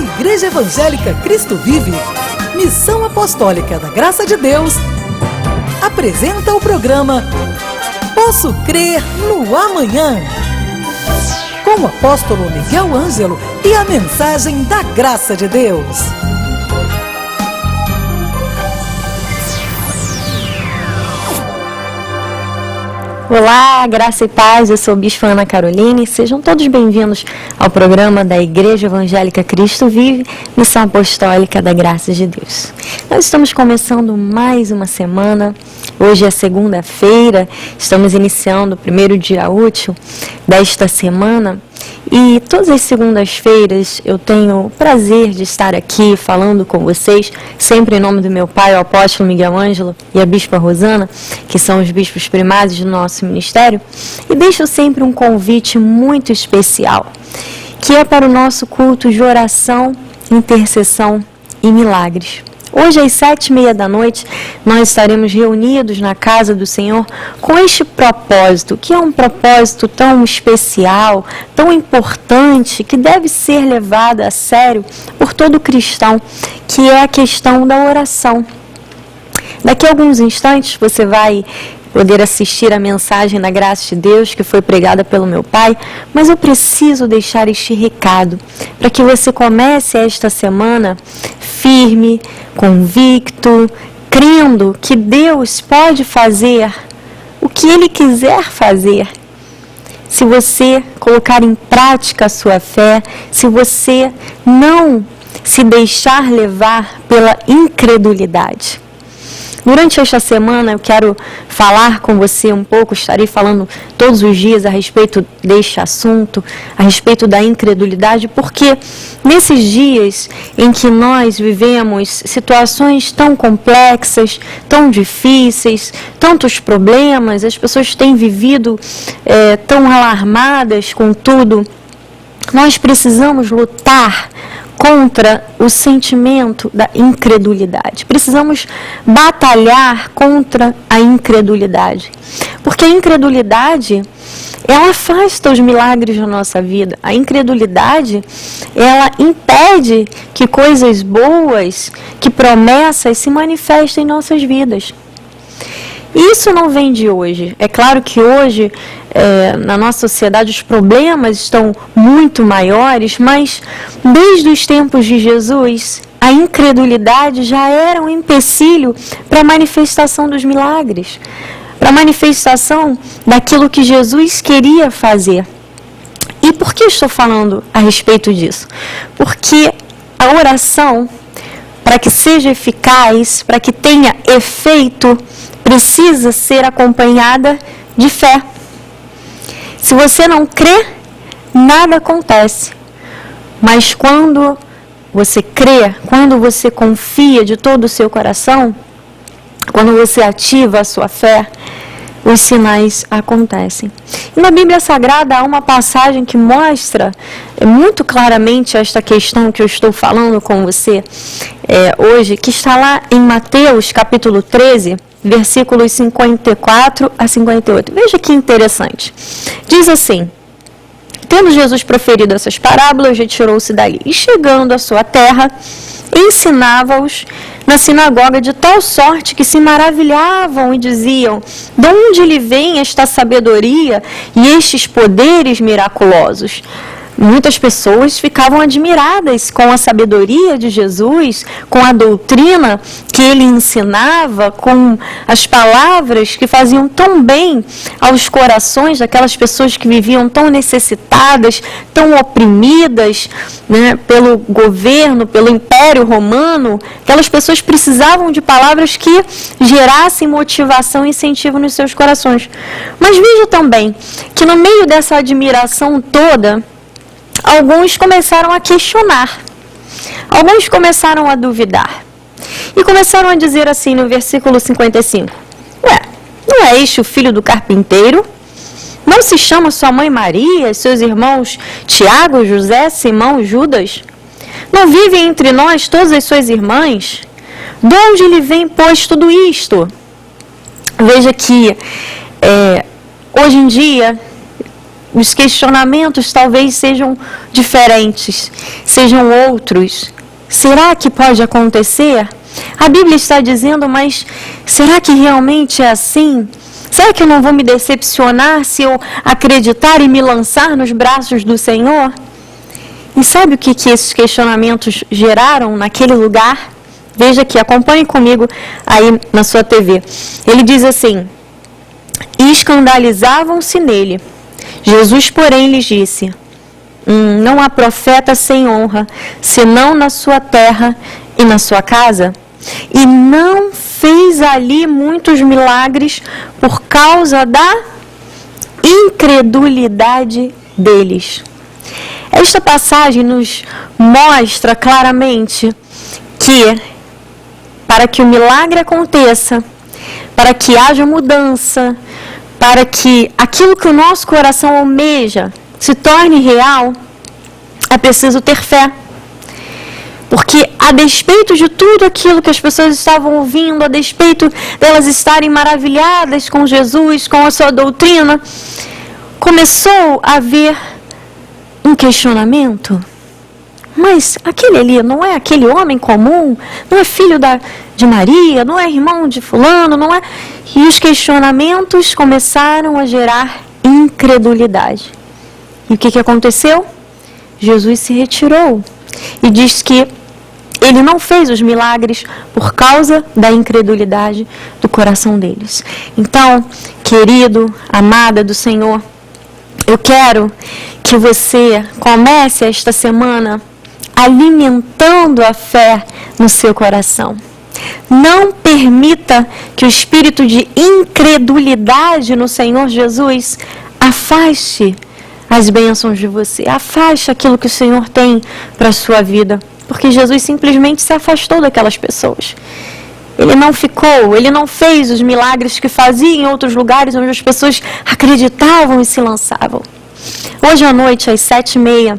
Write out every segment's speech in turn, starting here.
Igreja Evangélica Cristo Vive, Missão Apostólica da Graça de Deus, apresenta o programa Posso Crer no Amanhã, com o apóstolo Miguel Ângelo e a mensagem da Graça de Deus. Olá, graça e paz, eu sou a Bispa Ana Caroline, sejam todos bem-vindos ao programa da Igreja Evangélica Cristo Vive, Missão Apostólica da Graça de Deus. Nós estamos começando mais uma semana, hoje é segunda-feira, estamos iniciando o primeiro dia útil desta semana. E todas as segundas-feiras eu tenho o prazer de estar aqui falando com vocês, sempre em nome do meu pai, o apóstolo Miguel Ângelo, e a bispa Rosana, que são os bispos primários do nosso ministério, e deixo sempre um convite muito especial, que é para o nosso culto de oração, intercessão e milagres. Hoje, às 7h30 da noite, nós estaremos reunidos na casa do Senhor com este propósito, que é um propósito tão especial, tão importante, que deve ser levado a sério por todo cristão, que é a questão da oração. Daqui a alguns instantes você vai poder assistir a mensagem da Graça de Deus que foi pregada pelo meu pai, mas eu preciso deixar este recado para que você comece esta semana firme, convicto, crendo que Deus pode fazer o que Ele quiser fazer. Se você colocar em prática a sua fé, se você não se deixar levar pela incredulidade. Durante esta semana eu quero falar com você um pouco, estarei falando todos os dias a respeito deste assunto, a respeito da incredulidade, porque nesses dias em que nós vivemos situações tão complexas, tão difíceis, tantos problemas, as pessoas têm vivido tão alarmadas com tudo, nós precisamos lutar contra o sentimento da incredulidade. Precisamos batalhar contra a incredulidade. Porque a incredulidade, ela afasta os milagres da nossa vida. A incredulidade, ela impede que coisas boas, que promessas se manifestem em nossas vidas. Isso não vem de hoje. É claro que hoje, na nossa sociedade, os problemas estão muito maiores, mas desde os tempos de Jesus, a incredulidade já era um empecilho para a manifestação dos milagres, para a manifestação daquilo que Jesus queria fazer. E por que estou falando a respeito disso? Porque a oração, para que seja eficaz, para que tenha efeito, precisa ser acompanhada de fé. Se você não crê, nada acontece. Mas quando você crê, quando você confia de todo o seu coração, quando você ativa a sua fé, os sinais acontecem. E na Bíblia Sagrada há uma passagem que mostra muito claramente esta questão que eu estou falando com você hoje, que está lá em Mateus capítulo 13, versículos 54 a 58. Veja que interessante. Diz assim: tendo Jesus proferido essas parábolas, retirou-se dali, e chegando à sua terra, ensinava-os na sinagoga de tal sorte que se maravilhavam e diziam: de onde lhe vem esta sabedoria e estes poderes miraculosos? Muitas pessoas ficavam admiradas com a sabedoria de Jesus, com a doutrina que ele ensinava, com as palavras que faziam tão bem aos corações daquelas pessoas que viviam tão necessitadas, tão oprimidas, né, pelo governo, pelo Império Romano. Aquelas pessoas precisavam de palavras que gerassem motivação e incentivo nos seus corações. Mas veja também que no meio dessa admiração toda, alguns começaram a questionar, alguns começaram a duvidar e começaram a dizer assim no versículo 55: não é este o filho do carpinteiro? Não se chama sua mãe Maria, seus irmãos Tiago, José, Simão e Judas? Não vivem entre nós todas as suas irmãs? De onde lhe vem, pois, tudo isto? Veja que hoje em dia os questionamentos talvez sejam diferentes, sejam outros. Será que pode acontecer? A Bíblia está dizendo, mas será que realmente é assim? Será que eu não vou me decepcionar se eu acreditar e me lançar nos braços do Senhor? E sabe o que esses questionamentos geraram naquele lugar? Veja aqui, acompanhe comigo aí na sua TV. Ele diz assim: e escandalizavam-se nele. Jesus, porém, lhes disse: não há profeta sem honra, senão na sua terra e na sua casa. E não fez ali muitos milagres por causa da incredulidade deles. Esta passagem nos mostra claramente que, para que o milagre aconteça, para que haja mudança, para que aquilo que o nosso coração almeja se torne real, é preciso ter fé. Porque, a despeito de tudo aquilo que as pessoas estavam ouvindo, a despeito delas estarem maravilhadas com Jesus, com a sua doutrina, começou a haver um questionamento. Mas aquele ali não é aquele homem comum? Não é filho de Maria? Não é irmão de fulano? Não é? E os questionamentos começaram a gerar incredulidade. E o que aconteceu? Jesus se retirou e diz que ele não fez os milagres por causa da incredulidade do coração deles. Então, querido, amada do Senhor, eu quero que você comece esta semana alimentando a fé no seu coração. Não permita que o espírito de incredulidade no Senhor Jesus afaste as bênçãos de você, afaste aquilo que o Senhor tem para a sua vida. Porque Jesus simplesmente se afastou daquelas pessoas. Ele não ficou, ele não fez os milagres que fazia em outros lugares onde as pessoas acreditavam e se lançavam. Hoje à noite, às 7h30,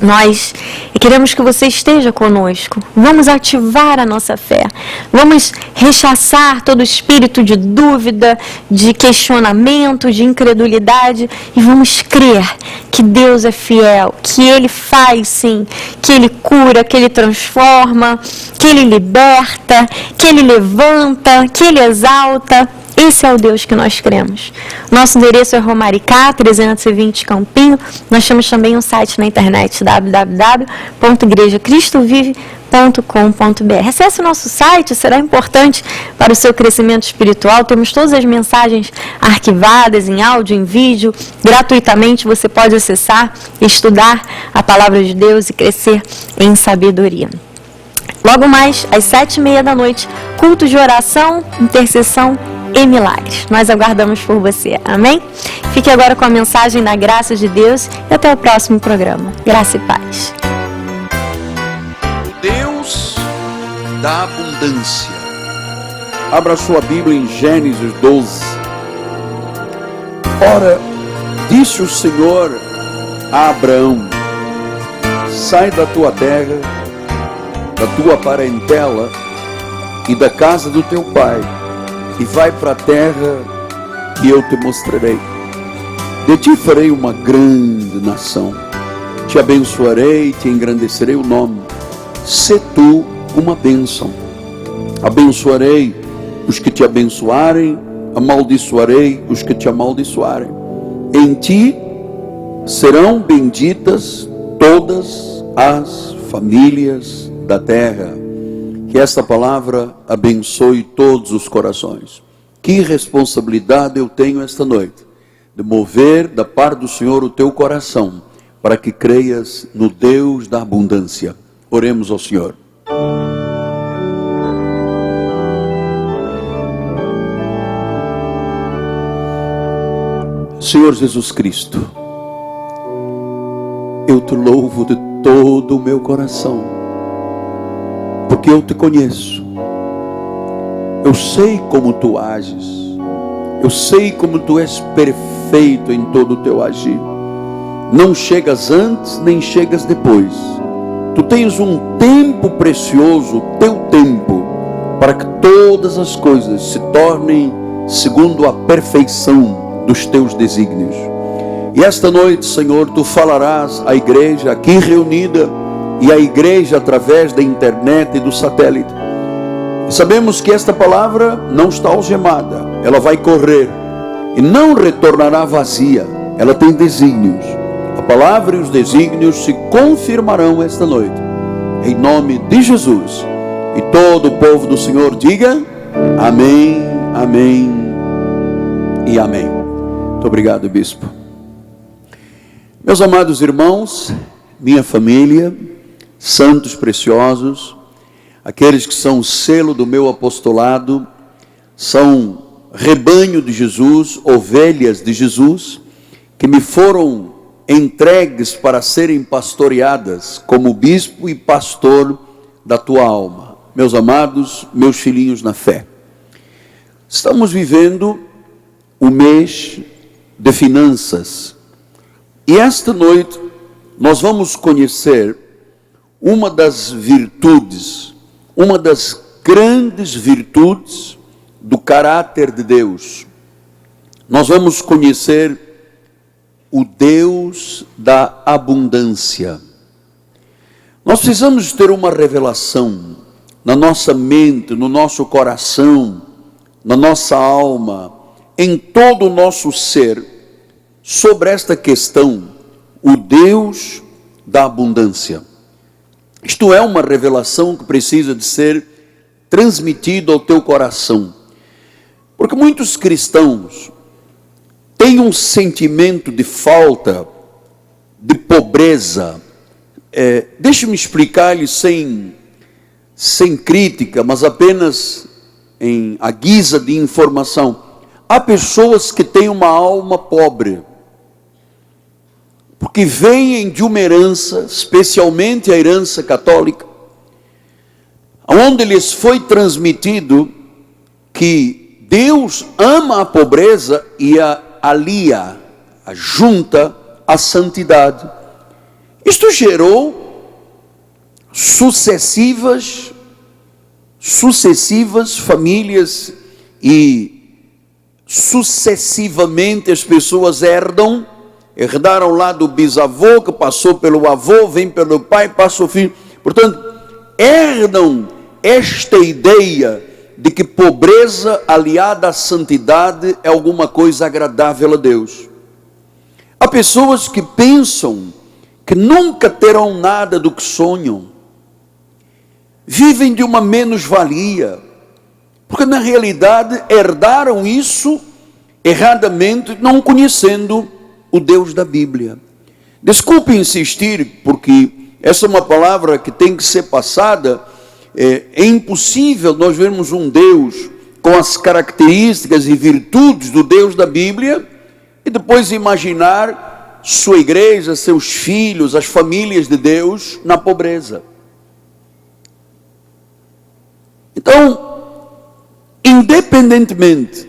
nós queremos que você esteja conosco. Vamos ativar a nossa fé. Vamos rechaçar todo espírito de dúvida, de questionamento, de incredulidade. E vamos crer que Deus é fiel, que Ele faz sim, que Ele cura, que Ele transforma, que Ele liberta, que Ele levanta, que Ele exalta. Esse é o Deus que nós cremos. Nosso endereço é Romaricá, 320 Campinho. Nós temos também um site na internet, www.igrejacristovive.com.br. Acesse o nosso site, será importante para o seu crescimento espiritual. Temos todas as mensagens arquivadas em áudio, em vídeo. Gratuitamente você pode acessar, estudar a palavra de Deus e crescer em sabedoria. Logo mais, às 7h30 da noite, culto de oração, intercessão e milagres. Nós aguardamos por você. Amém? Fique agora com a mensagem da graça de Deus e até o próximo programa. Graça e paz. Deus da abundância. Abra sua Bíblia em Gênesis 12. Ora, disse o Senhor a Abraão: sai da tua terra, da tua parentela e da casa do teu pai, e vai para a terra que eu te mostrarei. De ti farei uma grande nação, te abençoarei, te engrandecerei o nome. Sê tu uma bênção. Abençoarei os que te abençoarem, amaldiçoarei os que te amaldiçoarem. Em ti serão benditas todas as famílias da terra. Que esta palavra abençoe todos os corações. Que responsabilidade eu tenho esta noite, de mover da parte do Senhor o teu coração, para que creias no Deus da abundância. Oremos ao Senhor. Senhor Jesus Cristo, eu te louvo de todo o meu coração, porque eu te conheço. Eu sei como tu ages. Eu sei como tu és perfeito em todo o teu agir. Não chegas antes, nem chegas depois. Tu tens um tempo precioso, teu tempo, para que todas as coisas se tornem segundo a perfeição dos teus desígnios. E esta noite, Senhor, Tu falarás à igreja aqui reunida e à igreja através da internet e do satélite. E sabemos que esta palavra não está algemada, ela vai correr e não retornará vazia, ela tem desígnios. A palavra e os desígnios se confirmarão esta noite, em nome de Jesus. E todo o povo do Senhor diga amém, amém e amém. Muito obrigado, bispo. Meus amados irmãos, minha família, santos preciosos, aqueles que são o selo do meu apostolado, são rebanho de Jesus, ovelhas de Jesus, que me foram entregues para serem pastoreadas como bispo e pastor da tua alma. Meus amados, meus filhinhos na fé, estamos vivendo o mês de finanças, e esta noite nós vamos conhecer uma das virtudes, uma das grandes virtudes do caráter de Deus. Nós vamos conhecer o Deus da abundância. Nós precisamos ter uma revelação na nossa mente, no nosso coração, na nossa alma, em todo o nosso ser, sobre esta questão, o Deus da abundância. Isto é uma revelação que precisa de ser transmitida ao teu coração, porque muitos cristãos têm um sentimento de falta, de pobreza. Deixe-me explicar-lhe sem crítica, mas apenas à guisa de informação. Há pessoas que têm uma alma pobre, porque vêm de uma herança, especialmente a herança católica, onde lhes foi transmitido que Deus ama a pobreza e a alia, a junta à santidade. Isto gerou sucessivas famílias, e sucessivamente as pessoas herdaram lá do bisavô, que passou pelo avô, vem pelo pai, passa o filho. Portanto, herdam esta ideia de que pobreza aliada à santidade é alguma coisa agradável a Deus. Há pessoas que pensam que nunca terão nada do que sonham, vivem de uma menos-valia, porque na realidade herdaram isso erradamente, não conhecendo o Deus da Bíblia. Desculpe insistir, porque essa é uma palavra que tem que ser passada. É impossível nós vermos um Deus com as características e virtudes do Deus da Bíblia e depois imaginar sua igreja, seus filhos, as famílias de Deus na pobreza. Então, independentemente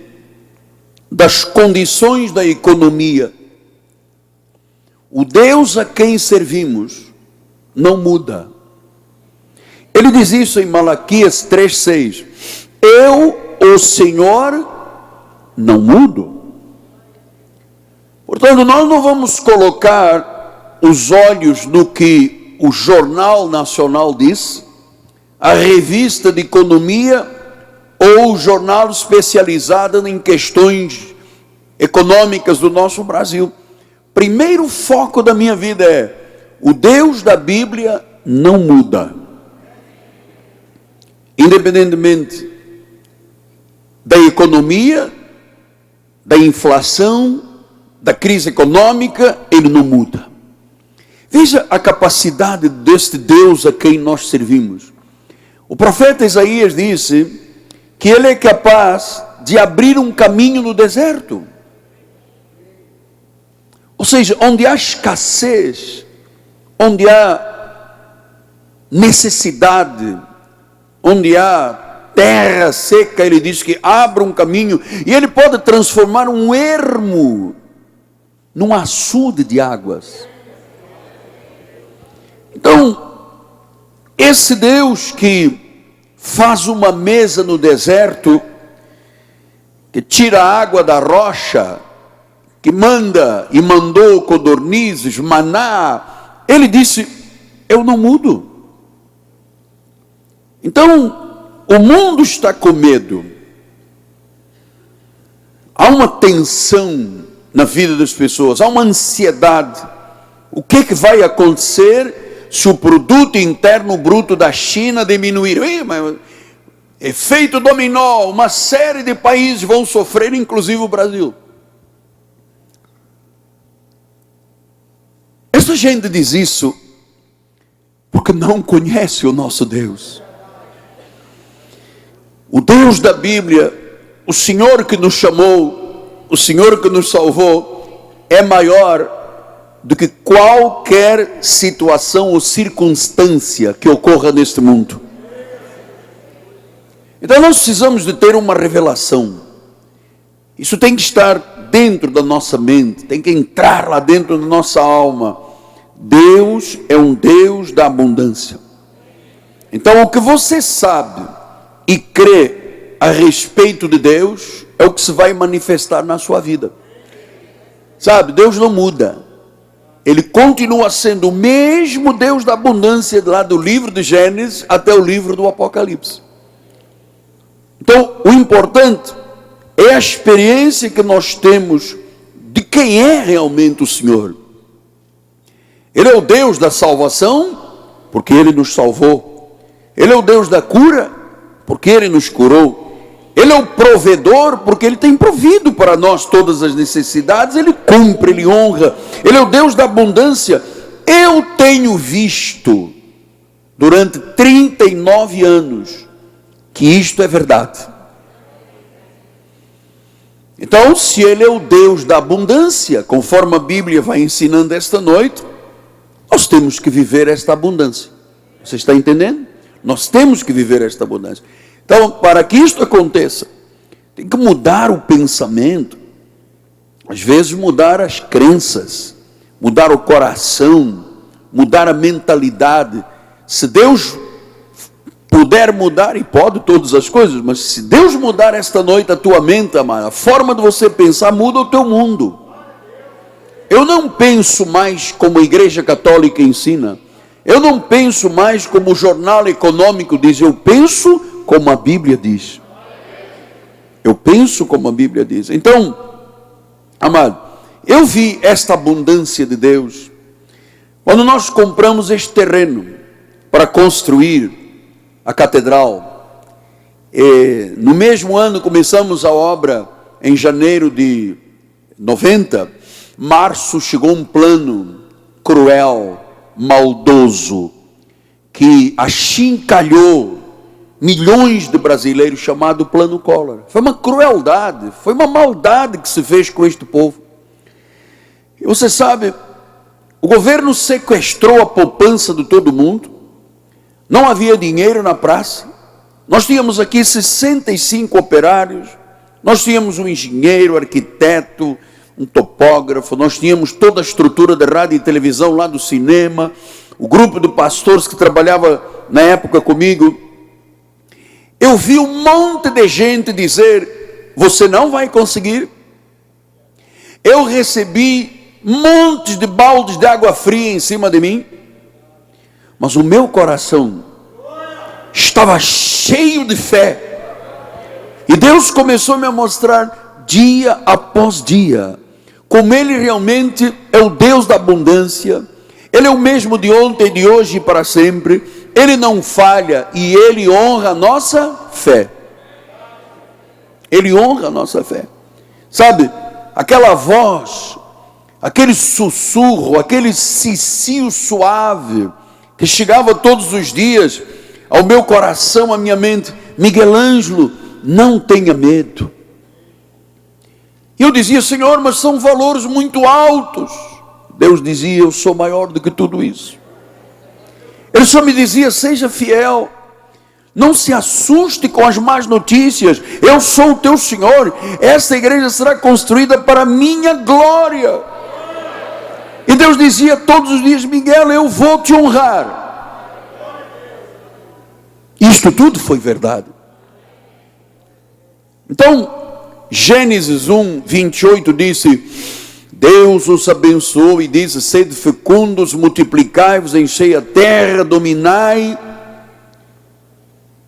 das condições da economia, o Deus a quem servimos não muda. Ele diz isso em Malaquias 3,6. Eu, o Senhor, não mudo. Portanto, nós não vamos colocar os olhos no que o Jornal Nacional diz, a revista de economia ou o jornal especializado em questões econômicas do nosso Brasil. Primeiro foco da minha vida é: o Deus da Bíblia não muda. Independentemente da economia, da inflação, da crise econômica, Ele não muda. Veja a capacidade deste Deus a quem nós servimos. O profeta Isaías disse que Ele é capaz de abrir um caminho no deserto. Ou seja, onde há escassez, onde há necessidade, onde há terra seca, Ele diz que abra um caminho, e Ele pode transformar um ermo num açude de águas. Então, esse Deus que faz uma mesa no deserto, que tira a água da rocha, que manda e mandou codornizes, maná, ele disse: eu não mudo. Então, o mundo está com medo. Há uma tensão na vida das pessoas, há uma ansiedade. O que vai acontecer se o produto interno bruto da China diminuir? Efeito dominó, uma série de países vão sofrer, inclusive o Brasil. Essa gente diz isso porque não conhece o nosso Deus. O Deus da Bíblia, o Senhor que nos chamou, o Senhor que nos salvou, é maior do que qualquer situação ou circunstância que ocorra neste mundo. Então nós precisamos de ter uma revelação. Isso tem que estar dentro da nossa mente, tem que entrar lá dentro da nossa alma. Deus é um Deus da abundância. Então o que você sabe e crê a respeito de Deus é o que se vai manifestar na sua vida. Sabe, Deus não muda. Ele continua sendo o mesmo Deus da abundância lá do livro de Gênesis até o livro do Apocalipse. Então, o importante é a experiência que nós temos de quem é realmente o Senhor. Ele é o Deus da salvação, porque Ele nos salvou. Ele é o Deus da cura, porque Ele nos curou. Ele é o provedor, porque Ele tem provido para nós todas as necessidades. Ele cumpre, Ele honra. Ele é o Deus da abundância. Eu tenho visto durante 39 anos que isto é verdade. Então, se Ele é o Deus da abundância, conforme a Bíblia vai ensinando esta noite, nós temos que viver esta abundância. Você está entendendo? Nós temos que viver esta abundância. Então, para que isto aconteça, tem que mudar o pensamento, às vezes mudar as crenças, mudar o coração, mudar a mentalidade. Se Deus puder mudar, e pode todas as coisas, mas se Deus mudar esta noite a tua mente, amada, a forma de você pensar muda o teu mundo. Eu não penso mais como a Igreja Católica ensina. Eu não penso mais como o Jornal Econômico diz. Eu penso como a Bíblia diz. Eu penso como a Bíblia diz. Então, amado, eu vi esta abundância de Deus quando nós compramos este terreno para construir a catedral. No mesmo ano começamos a obra, em janeiro de 90. Março chegou um plano cruel, maldoso, que achincalhou milhões de brasileiros, chamado Plano Collor. Foi uma crueldade, foi uma maldade que se fez com este povo. E você sabe, o governo sequestrou a poupança de todo mundo, não havia dinheiro na praça. Nós tínhamos aqui 65 operários, nós tínhamos um engenheiro, arquiteto, um topógrafo, nós tínhamos toda a estrutura de rádio e televisão lá do cinema, o grupo de pastores que trabalhava na época comigo. Eu vi um monte de gente dizer: você não vai conseguir. Eu recebi montes de baldes de água fria em cima de mim, mas o meu coração estava cheio de fé, e Deus começou a me mostrar dia após dia como Ele realmente é o Deus da abundância. Ele é o mesmo de ontem, de hoje e para sempre. Ele não falha e Ele honra a nossa fé. Ele honra a nossa fé. Sabe, aquela voz, aquele sussurro, aquele cicio suave que chegava todos os dias ao meu coração, à minha mente: Miguel Ângelo, não tenha medo. E eu dizia: Senhor, mas são valores muito altos. Deus dizia: eu sou maior do que tudo isso. Ele só me dizia: seja fiel, não se assuste com as más notícias, eu sou o teu Senhor, esta igreja será construída para a minha glória. E Deus dizia todos os dias: Miguel, eu vou te honrar. Isto tudo foi verdade. Então, Gênesis 1, 28 disse: Deus os abençoou e diz: sede fecundos, multiplicai-vos, enchei a terra, dominai.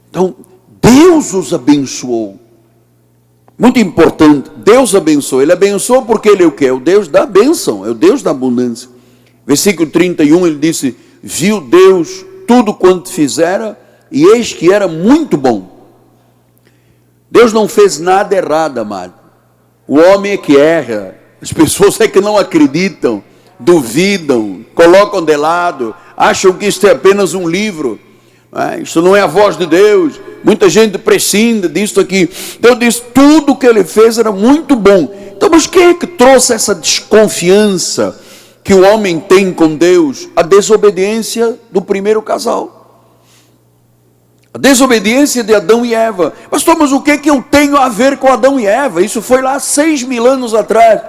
Então, Deus os abençoou. Muito importante, Deus abençoou. Ele abençoou porque Ele é o quê? É o Deus da bênção, é o Deus da abundância. Versículo 31, ele disse: viu Deus tudo quanto fizera, e eis que era muito bom. Deus não fez nada errado, amado. O homem é que erra. As pessoas é que não acreditam, duvidam, colocam de lado, acham que isto é apenas um livro. Isto não é a voz de Deus. Muita gente prescinde disso aqui. Deus diz: tudo que Ele fez era muito bom. Então, mas quem é que trouxe essa desconfiança que o homem tem com Deus? A desobediência do primeiro casal. A desobediência de Adão e Eva. Pastor, mas o que é que eu tenho a ver com Adão e Eva? Isso foi lá 6.000 anos atrás.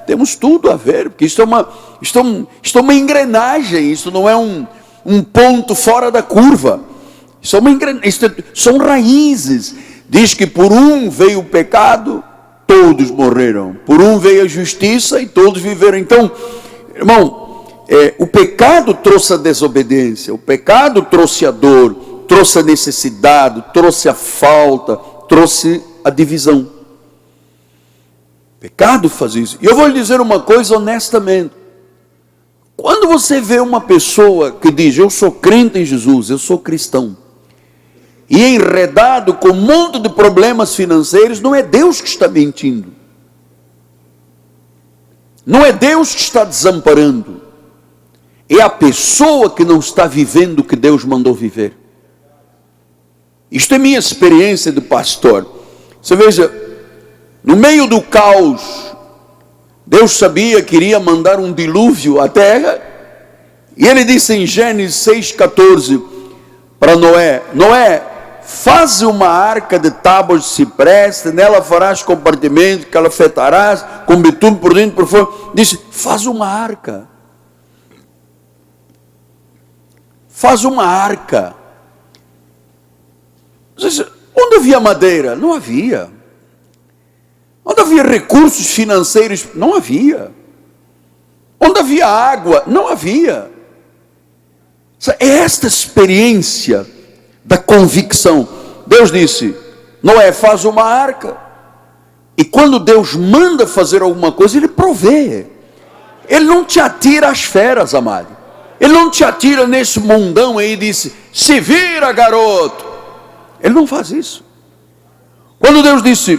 Temos tudo a ver, porque isto é uma engrenagem, isso não é um ponto fora da curva. Isso é uma engrenagem, são raízes. Diz que por um veio o pecado, todos morreram. Por um veio a justiça e todos viveram. Então, irmão, o pecado trouxe a desobediência, o pecado trouxe a dor, trouxe a necessidade, trouxe a falta, trouxe a divisão. O pecado faz isso. E eu vou lhe dizer uma coisa honestamente. Quando você vê uma pessoa que diz: eu sou crente em Jesus, eu sou cristão, e é enredado com um monte de problemas financeiros, não é Deus que está mentindo. Não é Deus que está desamparando. É a pessoa que não está vivendo o que Deus mandou viver. Isto é minha experiência de pastor. Você veja, no meio do caos, Deus sabia que iria mandar um dilúvio à terra, e Ele disse em Gênesis 6,14 para Noé: Noé, faze uma arca de tábuas de cipreste, nela farás compartimentos, calafetarás com betume por dentro e por fora. Disse: faz uma arca. Faz uma arca. Onde havia madeira? Não havia. Onde havia recursos financeiros? Não havia. Onde havia água? Não havia. É esta experiência da convicção. Deus disse: Noé, faz uma arca. E quando Deus manda fazer alguma coisa, Ele provê. Ele não te atira às feras, amado. Ele não te atira nesse mundão aí e disse: se vira, garoto. Ele não faz isso. Quando Deus disse: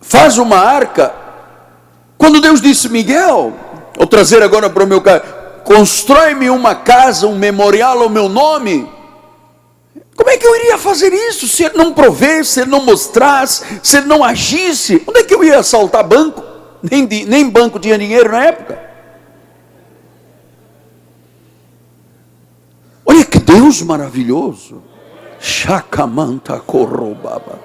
faz uma arca. Quando Deus disse: Miguel, vou trazer agora para o meu caso, constrói-me uma casa, um memorial ao meu nome. Como é que eu iria fazer isso se Ele não provesse, se Ele não mostrasse, se Ele não agisse? Onde é que eu ia assaltar banco? Nem banco tinha dinheiro na época. Olha que Deus maravilhoso. Chacamanta corrobaba.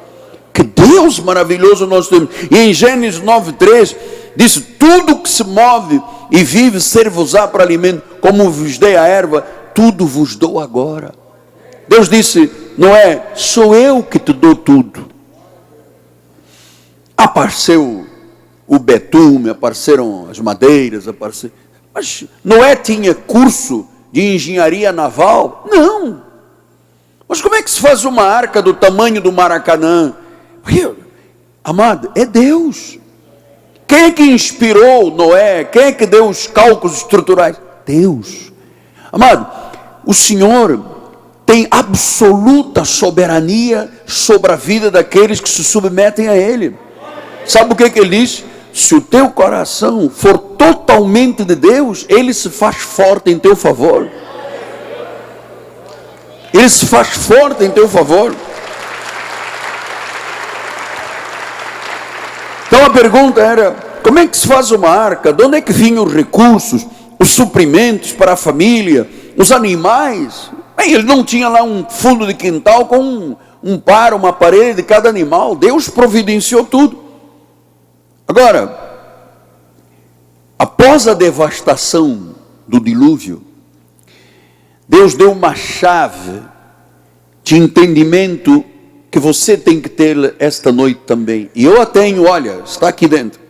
Que Deus maravilhoso nós temos. E em Gênesis 9,3 diz: tudo que se move e vive ser-vos-á para alimento, como vos dei a erva, tudo vos dou agora. Deus disse: Noé, sou eu que te dou tudo. Apareceu o betume, apareceram as madeiras, mas Noé tinha curso de engenharia naval? Não. Mas como é que se faz uma arca do tamanho do Maracanã? Porque, amado, é Deus. Quem é que inspirou Noé? Quem é que deu os cálculos estruturais? Deus. Amado, o Senhor tem absoluta soberania sobre a vida daqueles que se submetem a Ele. Sabe o que Ele diz? Se o teu coração for totalmente de Deus, Ele se faz forte em teu favor. Ele se faz forte em teu favor. Então a pergunta era: como é que se faz uma arca? De onde é que vinham os recursos, os suprimentos para a família, os animais? Bem, ele não tinha lá um fundo de quintal com uma parede de cada animal. Deus providenciou tudo. Agora, após a devastação do dilúvio, Deus deu uma chave de entendimento que você tem que ter esta noite também. E eu a tenho, olha, está aqui dentro.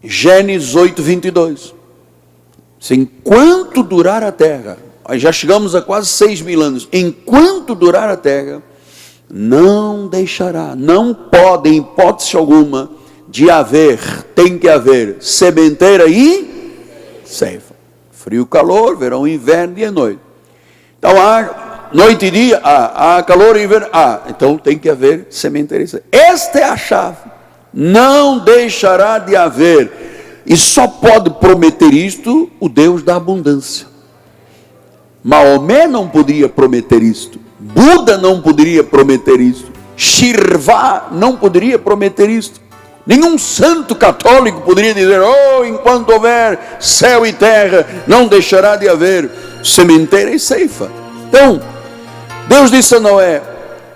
Gênesis 8:22. Enquanto durar a terra, aí já chegamos a quase 6.000 anos, enquanto durar a terra, não deixará, não pode em hipótese alguma de haver, tem que haver sementeira e ceifa. Frio, calor, verão, inverno, dia e noite. Então há noite e dia, há calor e inverno, então tem que haver sementeira e ceifa. Esta é a chave. Não deixará de haver. E só pode prometer isto o Deus da abundância. Maomé não poderia prometer isto. Buda não poderia prometer isto. Shirvá não poderia prometer isto. Nenhum santo católico poderia dizer: enquanto houver céu e terra, não deixará de haver sementeira e ceifa. Então, Deus disse a Noé: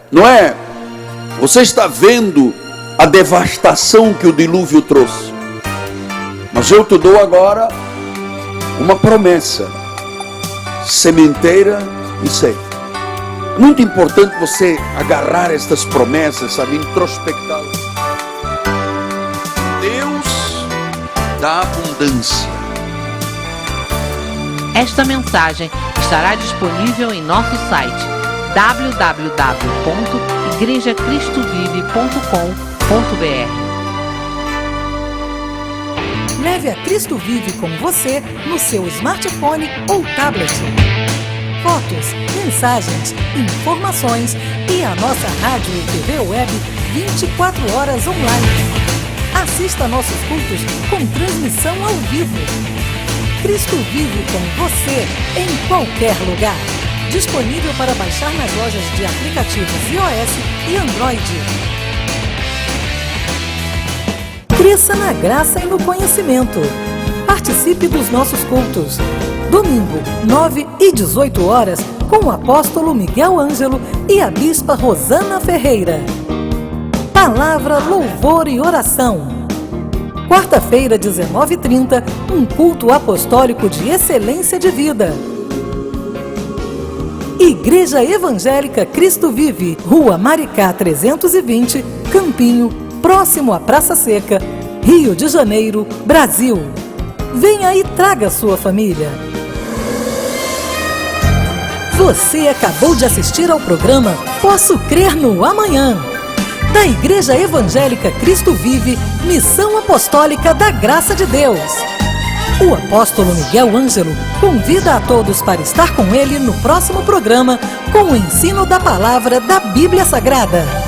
Noé, você está vendo a devastação que o dilúvio trouxe, mas eu te dou agora uma promessa: sementeira e ceifa. Muito importante você agarrar estas promessas, sabe, introspectá-las. Deus da abundância. Esta mensagem estará disponível em nosso site www.igrejacristovive.com.br. Leve a Cristo Vive com você no seu smartphone ou tablet. Fotos, mensagens, informações e a nossa rádio e TV web 24 horas online. Assista nossos cultos com transmissão ao vivo. Cristo Vive com você em qualquer lugar. Disponível para baixar nas lojas de aplicativos iOS e Android. Cresça na graça e no conhecimento. Participe dos nossos cultos. Domingo, 9 e 18 horas, com o apóstolo Miguel Ângelo e a bispa Rosana Ferreira. Palavra, louvor e oração. Quarta-feira, 19h30, um culto apostólico de excelência de vida. Igreja Evangélica Cristo Vive, Rua Maricá 320, Campinho, próximo à Praça Seca, Rio de Janeiro, Brasil. Venha e traga sua família. Você acabou de assistir ao programa Posso Crer no Amanhã, da Igreja Evangélica Cristo Vive, Missão Apostólica da Graça de Deus. O apóstolo Miguel Ângelo convida a todos para estar com ele no próximo programa com o ensino da palavra da Bíblia Sagrada.